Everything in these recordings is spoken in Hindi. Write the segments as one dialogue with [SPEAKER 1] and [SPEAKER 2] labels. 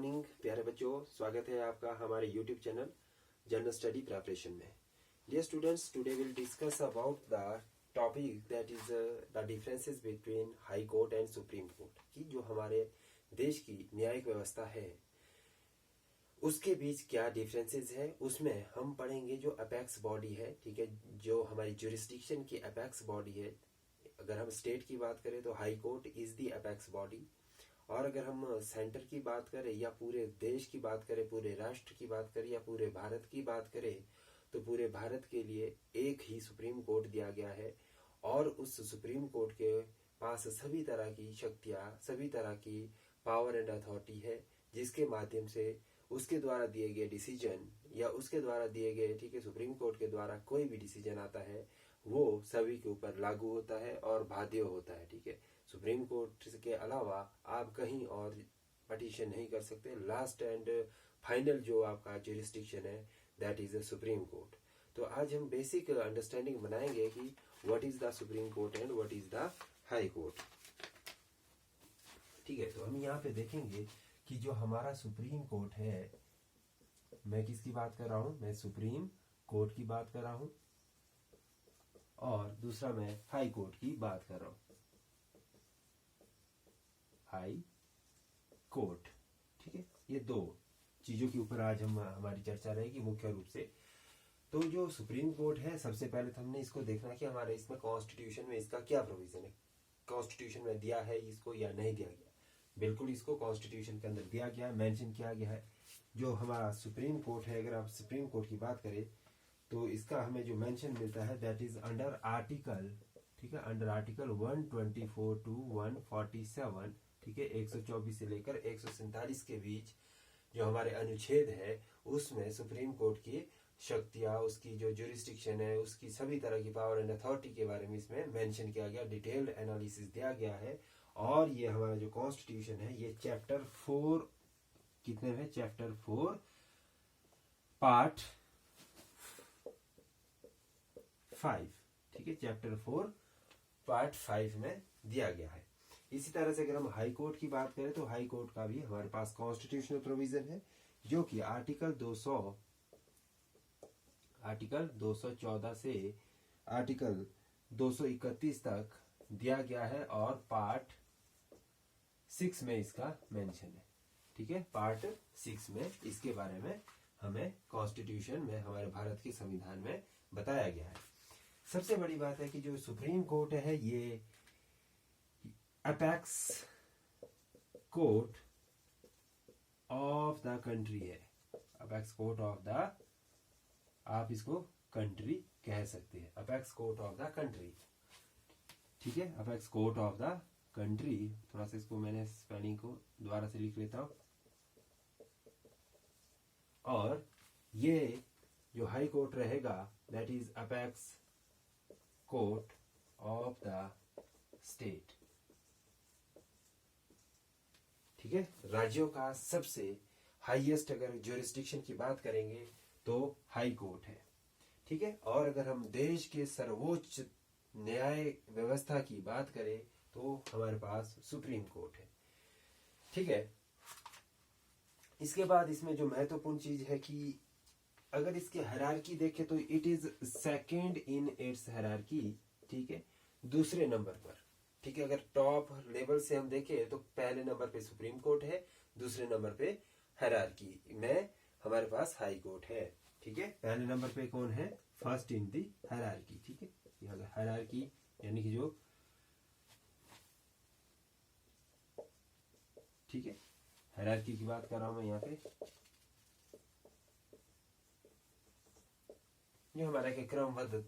[SPEAKER 1] मॉर्निंग प्यारे बच्चों, स्वागत है आपका हमारे YouTube channel general study preparation में। Dear students, today will discuss about the topic that is the differences between High Court and Supreme Court की जो हमारे देश की न्यायिक व्यवस्था है उसके बीच क्या डिफरेंसेस है। उसमें हम पढ़ेंगे जो अपेक्स बॉडी है, ठीक है, जो हमारी जुरिस्डिक्शन की अपेक्स बॉडी है। अगर हम स्टेट की बात करें तो high court is the apex body, और अगर हम सेंटर की बात करें या पूरे देश की बात करें, पूरे राष्ट्र की बात करें या पूरे भारत की बात करें, तो पूरे भारत के लिए एक ही सुप्रीम कोर्ट दिया गया है और उस सुप्रीम कोर्ट के पास सभी तरह की शक्तियां, सभी तरह की पावर एंड अथॉरिटी है, जिसके माध्यम से उसके द्वारा दिए गए डिसीजन या उसके द्वारा दिए गए, ठीक है, सुप्रीम कोर्ट के द्वारा कोई भी डिसीजन आता है वो सभी के ऊपर लागू होता है और बाध्य होता है। ठीक है, सुप्रीम कोर्ट के अलावा आप कहीं और पटिशन नहीं कर सकते। लास्ट एंड फाइनल जो आपका जुरिस्डिक्शन है that is the supreme court. तो आज हम बेसिक अंडरस्टैंडिंग बनाएंगे कि what is the supreme court and what is the high court. ठीक है, तो हम यहाँ पे देखेंगे कि जो हमारा सुप्रीम कोर्ट है, मैं किसकी बात कर रहा हूं, मैं सुप्रीम कोर्ट की बात कर रहा हूं, और दूसरा मैं हाई कोर्ट की बात कर रहा हूं, हाई कोर्ट। ठीक है, ये दो चीजों के ऊपर आज हम हमारी चर्चा रहेगी मुख्य रूप से। तो जो सुप्रीम कोर्ट है, सबसे पहले तो हमने इसको देखना कि हमारे इसमें कॉन्स्टिट्यूशन में इसका क्या प्रोविजन है, कॉन्स्टिट्यूशन में दिया है इसको या नहीं दिया गया। बिल्कुल इसको कॉन्स्टिट्यूशन के अंदर दिया गया है, मेंशन किया गया है। जो हमारा सुप्रीम कोर्ट है, अगर आप सुप्रीम कोर्ट की बात करें तो इसका हमें जो मेंशन मिलता है दैट इज अंडर आर्टिकल, ठीक है, अंडर आर्टिकल 124 टू 147, ठीक है, 124 से लेकर 147 के बीच जो हमारे अनुच्छेद है उसमें सुप्रीम कोर्ट की शक्तियां, उसकी जो जुरिस्डिक्शन है, उसकी सभी तरह की पावर एंड अथॉरिटी के बारे में इसमें मेंशन किया गया, डिटेल्ड एनालिसिस दिया गया है। और ये हमारा जो कॉन्स्टिट्यूशन है ये चैप्टर 4 कितने में, चैप्टर 4 पार्ट 5, ठीक है, चैप्टर 4 पार्ट 5 में दिया गया है। इसी तरह से अगर हम हाई कोर्ट की बात करें तो हाई कोर्ट का भी हमारे पास कॉन्स्टिट्यूशनल प्रोविजन है जो कि आर्टिकल 214 से आर्टिकल 231 तक दिया गया है, और पार्ट 6 में इसका मेंशन है। ठीक है, पार्ट 6 में इसके बारे में हमें कॉन्स्टिट्यूशन में, हमारे भारत के संविधान में बताया गया है। सबसे बड़ी बात है कि जो सुप्रीम कोर्ट है ये apex court of the country है। अपेक्स कोर्ट ऑफ द, आप इसको कंट्री कह सकते हैं, apex court of the country. ठीक है, apex court of the country. थोड़ा सा इसको मैंने स्पेलिंग को दोबारा से लिख लेता हूं। और ये जो हाई कोर्ट रहेगा that is apex court of the state. ठीक है, राज्यों का सबसे हाईएस्ट अगर ज्यूरिस्डिक्शन की बात करेंगे तो हाई कोर्ट है। ठीक है, और अगर हम देश के सर्वोच्च न्याय व्यवस्था की बात करें तो हमारे पास सुप्रीम कोर्ट है। ठीक है, इसके बाद इसमें जो महत्वपूर्ण चीज है कि अगर इसकी हायरार्की देखें तो it is second in its hierarchy. ठीक है, दूसरे नंबर पर। ठीक है, अगर टॉप लेवल से हम देखें तो पहले नंबर पे सुप्रीम कोर्ट है, दूसरे नंबर पे हायरार्की में हमारे पास हाई कोर्ट है। ठीक है, पहले नंबर पे कौन है, फर्स्ट इन दी हायरार्की। ठीक है, यहाँ हायरार्की यानी कि जो, ठीक है, हायरार्की की बात कर रहा हूं मैं यहाँ पे, जो हमारा एक क्रमबद्ध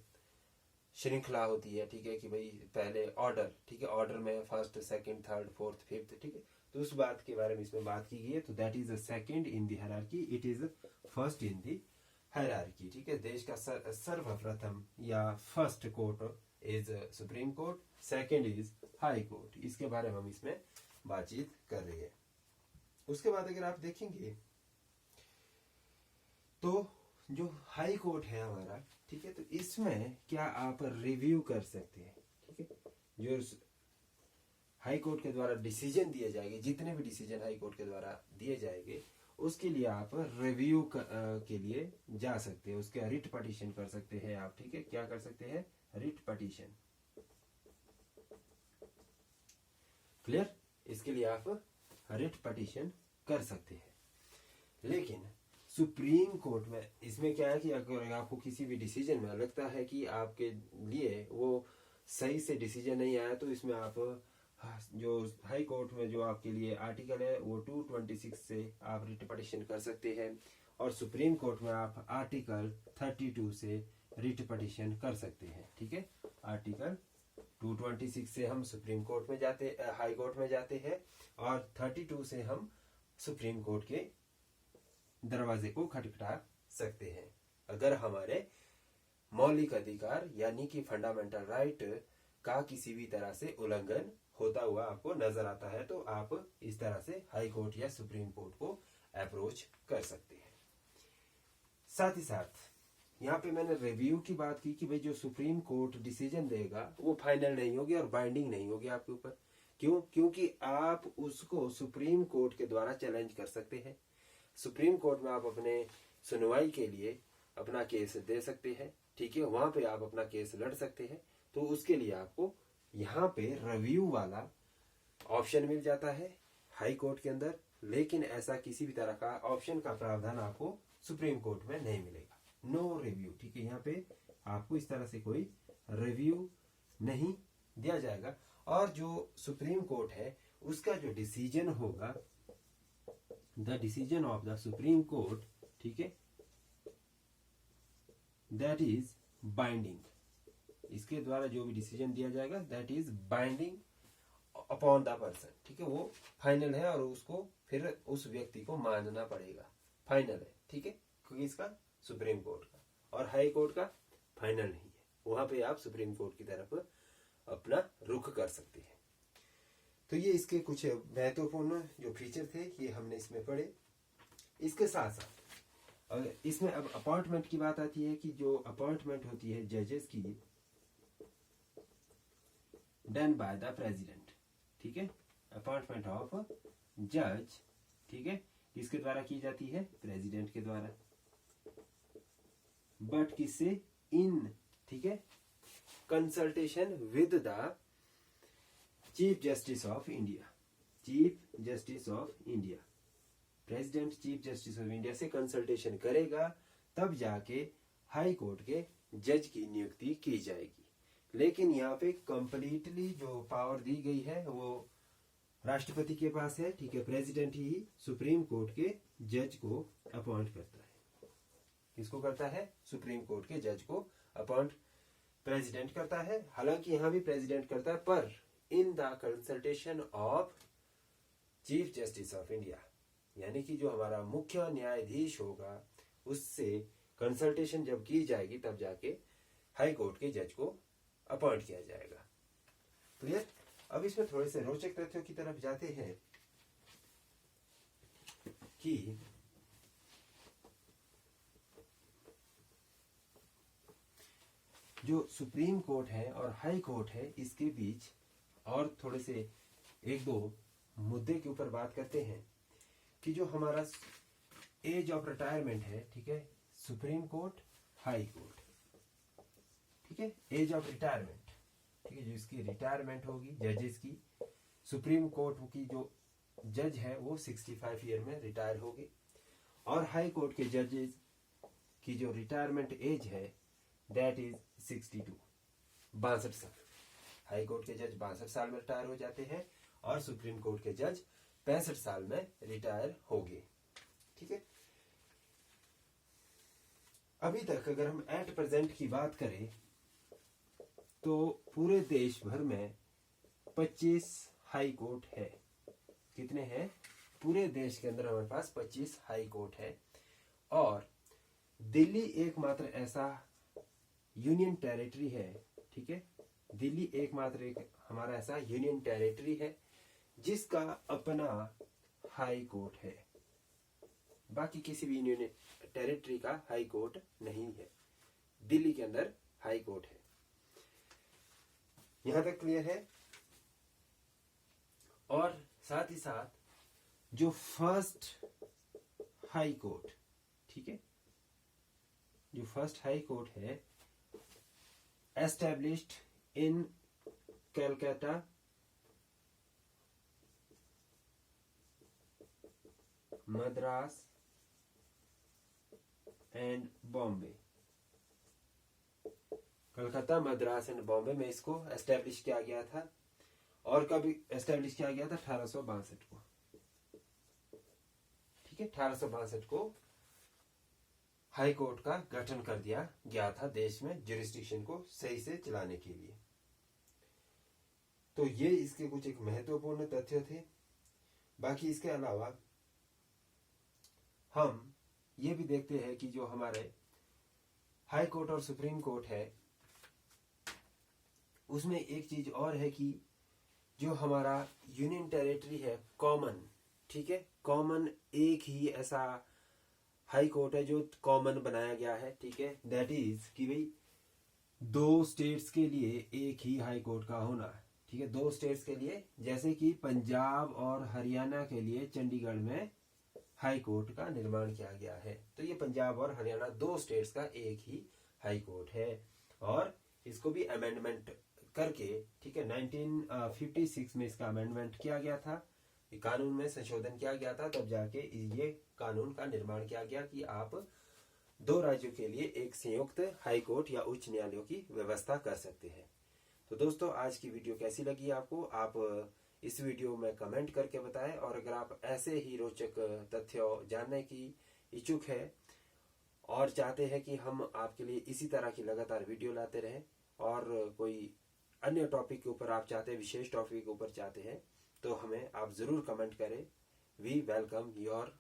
[SPEAKER 1] श्रृंखला होती है। ठीक है, कि भाई पहले ऑर्डर, ठीक है, ऑर्डर में first, second, third, fourth, fifth. ठीक है, तो उस बात के बारे में इसमें बात की गई है। तो that is the second in the hierarchy, it is first in the hierarchy. ठीक है, देश का सर्वप्रथम या first court is supreme court, second is high court. इसके बारे में हम इसमें बातचीत कर रहे हैं। उसके बाद अगर आप देखेंगे तो जो हाई कोर्ट है हमारा, ठीक है, तो इसमें क्या आप रिव्यू कर सकते हैं। ठीक है, जो हाई कोर्ट के द्वारा डिसीजन दिए जाएंगे, जितने भी डिसीजन हाई कोर्ट के द्वारा दिए जाएंगे उसके लिए आप रिव्यू के लिए जा सकते हैं, उसके रिट पिटीशन कर सकते हैं आप। ठीक है, क्या कर सकते हैं? Writ petition. क्लियर? इसके लिए आप रिट पिटीशन कर सकते हैं। लेकिन सुप्रीम कोर्ट में इसमें क्या है कि अगर आपको किसी भी डिसीजन में लगता है कि आपके लिए वो सही से डिसीजन नहीं आया, तो इसमें आप जो हाई कोर्ट में जो आपके लिए आर्टिकल है वो 226 से आप रिट पिटीशन कर सकते हैं, और सुप्रीम कोर्ट में आप आर्टिकल 32 से रिट पिटीशन कर सकते हैं। ठीक है, आर्टिकल 226 से हम सुप्रीम कोर्ट में जाते, हाई कोर्ट में जाते हैं, और 32 से हम सुप्रीम कोर्ट के दरवाजे को खटखटा सकते हैं। अगर हमारे मौलिक अधिकार यानी कि फंडामेंटल राइट का किसी भी तरह से उल्लंघन होता हुआ आपको नजर आता है, तो आप इस तरह से हाई कोर्ट या सुप्रीम कोर्ट को अप्रोच कर सकते हैं। साथ ही साथ यहाँ पे मैंने रिव्यू की बात की कि भाई जो सुप्रीम कोर्ट डिसीजन देगा वो फाइनल नहीं होगी और बाइंडिंग नहीं होगी आपके ऊपर। क्यों? क्योंकि आप उसको सुप्रीम कोर्ट के द्वारा चैलेंज कर सकते हैं। सुप्रीम कोर्ट में आप अपने सुनवाई के लिए अपना केस दे सकते हैं। ठीक है, वहां पे आप अपना केस लड़ सकते हैं। तो उसके लिए आपको यहाँ पे रिव्यू वाला ऑप्शन मिल जाता है हाई कोर्ट के अंदर, लेकिन ऐसा किसी भी तरह का ऑप्शन का प्रावधान आपको सुप्रीम कोर्ट में नहीं मिलेगा। No review. ठीक है, यहाँ पे आपको इस तरह से कोई रिव्यू नहीं दिया जाएगा। और जो सुप्रीम कोर्ट है उसका जो डिसीजन होगा, the decision of the supreme court, ठीक है, दैट इज बाइंडिंग। इसके द्वारा जो भी डिसीजन दिया जाएगा that is binding upon the person. ठीक है, वो फाइनल है और उसको फिर उस व्यक्ति को मानना पड़ेगा। फाइनल है। ठीक है, क्योंकि इसका सुप्रीम कोर्ट का और हाई कोर्ट का फाइनल नहीं है। वहां पे आप सुप्रीम कोर्ट की तरफ अपना रुख कर सकते हैं। तो ये इसके कुछ महत्वपूर्ण जो फीचर थे ये हमने इसमें पढ़े। इसके साथ साथ इसमें अब अपॉइंटमेंट की बात आती है कि जो अपॉइंटमेंट होती है जजेस की, डन बाय द प्रेसिडेंट। ठीक है, अपॉइंटमेंट ऑफ जज, ठीक है, किसके द्वारा की जाती है? प्रेसिडेंट के द्वारा। बट किससे? इन, ठीक है, consultation with the chief justice of India. Chief justice of India, president chief justice of India से कंसल्टेशन करेगा, तब जाके हाई कोर्ट के जज की नियुक्ति की जाएगी। लेकिन यहाँ पे कंप्लीटली जो पावर दी गई है वो राष्ट्रपति के पास है। ठीक है, प्रेसिडेंट ही सुप्रीम कोर्ट के जज को अपॉइंट करता है। किसको करता है? सुप्रीम कोर्ट के जज को अपॉइंट प्रेसिडेंट करता है। हालांकि यहाँ भी प्रेसिडेंट करता है, पर in the consultation of chief justice of India, यानी कि जो हमारा मुख्य न्यायाधीश होगा उससे कंसल्टेशन जब की जाएगी तब जाके हाई कोर्ट के जज को अपॉइंट किया जाएगा। क्लियर? अब इसमें थोड़े से रोचक तथ्यों की तरफ जाते हैं कि जो सुप्रीम कोर्ट है और हाई कोर्ट है इसके बीच और थोड़े से एक दो मुद्दे के ऊपर बात करते हैं कि जो हमारा एज ऑफ रिटायरमेंट है, ठीक है, सुप्रीम कोर्ट, हाई कोर्ट, ठीक है, एज ऑफ रिटायरमेंट, ठीक है, जो इसकी रिटायरमेंट होगी जजेस की, सुप्रीम कोर्ट की जो जज है वो 65 ईयर में रिटायर होगी, और हाई कोर्ट के जजेस की जो रिटायरमेंट एज है दैट इज 62, 62 साल। हाई कोर्ट के जज 62 साल में रिटायर हो जाते हैं और सुप्रीम कोर्ट के जज 65 साल में रिटायर होंगे। ठीक है, अभी तक अगर हम एट प्रेजेंट की बात करें तो पूरे देश भर में 25 हाई कोर्ट है। कितने हैं? पूरे देश के अंदर हमारे पास 25 हाई कोर्ट है, और दिल्ली एकमात्र ऐसा यूनियन टेरिटरी है, ठीक है, दिल्ली एकमात्र एक हमारा ऐसा यूनियन टेरिटरी है जिसका अपना हाई कोर्ट है। बाकी किसी भी यूनियन टेरिटरी का हाई कोर्ट नहीं है, दिल्ली के अंदर हाई कोर्ट है। यहां तक क्लियर है? और साथ ही साथ जो फर्स्ट हाई कोर्ट, ठीक है, जो फर्स्ट हाई कोर्ट है established in Calcutta, Madras and Bombay, Calcutta, Madras and Bombay में इसको एस्टेब्लिश किया गया था। और कब एस्टेब्लिश किया गया था? 1862 को, ठीक है, 1862 को हाई कोर्ट का गठन कर दिया गया था देश में जुरिस्डिक्शन को सही से चलाने के लिए। तो ये इसके कुछ एक महत्वपूर्ण तथ्य थे। बाकी इसके अलावा हम ये भी देखते हैं कि जो हमारे हाई कोर्ट और सुप्रीम कोर्ट है उसमें एक चीज और है कि जो हमारा यूनियन टेरिटरी है कॉमन, ठीक है, कॉमन एक ही ऐसा हाई कोर्ट है जो कॉमन बनाया गया है, ठीक है, दैट इज कि भाई 2 स्टेट्स के लिए एक ही हाई कोर्ट का होना, ठीक है, 2 स्टेट्स के लिए, जैसे कि पंजाब और हरियाणा के लिए चंडीगढ़ में हाई कोर्ट का निर्माण किया गया है। तो ये पंजाब और हरियाणा 2 स्टेट्स का एक ही हाई कोर्ट है और इसको भी अमेंडमेंट करके, ठीक है, 1956 में इसका अमेंडमेंट किया गया था, कानून में संशोधन किया गया था, तब जाके ये कानून का निर्माण किया गया कि आप 2 राज्यों के लिए एक संयुक्त हाई कोर्ट या उच्च न्यायालयों की व्यवस्था कर सकते हैं। तो दोस्तों आज की वीडियो कैसी लगी आपको, आप इस वीडियो में कमेंट करके बताएं और अगर आप ऐसे ही रोचक तथ्य जानने की इच्छुक है और चाहते हैं कि हम आपके लिए इसी तरह की लगातार वीडियो लाते रहें और कोई अन्य टॉपिक के ऊपर आप चाहते हैं, विशेष टॉपिक के ऊपर चाहते हैं, तो हमें आप जरूर कमेंट करें। We welcome your